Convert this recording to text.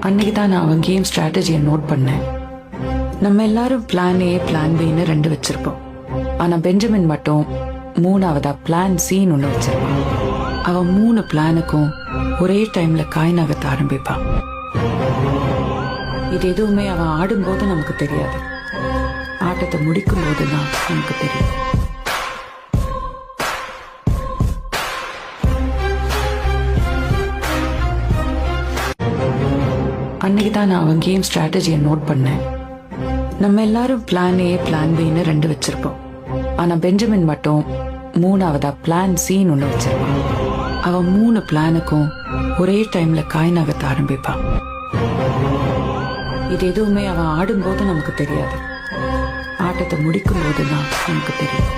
அன்னைக்கு தான் நான் அவன் கேம் ஸ்ட்ராட்டஜியை நோட் பண்ணேன். நம்ம எல்லாரும் பிளான் ஏ பிளான் பின்னு 2 வச்சிருப்போம். ஆனா பெஞ்சமின் மட்டும் 3ஆவதா பிளான் சின்னு ஒண்ணு வச்சிருப்பான். அவன் 3 பிளானுக்கும் ஒரே டைம்ல காய் நகர்த்த ஆரம்பிப்பான். இது எதுவுமே அவன் ஆடும்போது நமக்கு தெரியாது, ஆட்டத்தை முடிக்கும் போதுதான் நமக்கு தெரியும். அன்னைக்கு தான் நான் அவன் கேம் ஸ்ட்ராட்டஜியை நோட் பண்ணேன். நம்ம எல்லாரும் பிளான் ஏ பிளான் பின்னு 2 வச்சிருப்போம். ஆனா பெஞ்சமின் மட்டும் 3ஆவதா பிளான் சின்னு ஒண்ணு வச்சிருப்பான். அவன் 3 பிளானுக்கும் ஒரே டைம்ல காய் நகர்த்த ஆரம்பிப்பான். இது எதுவுமே அவன் ஆடும்போது நமக்கு தெரியாது, ஆட்டத்தை முடிக்கும் போதுதான் நமக்கு தெரியும்.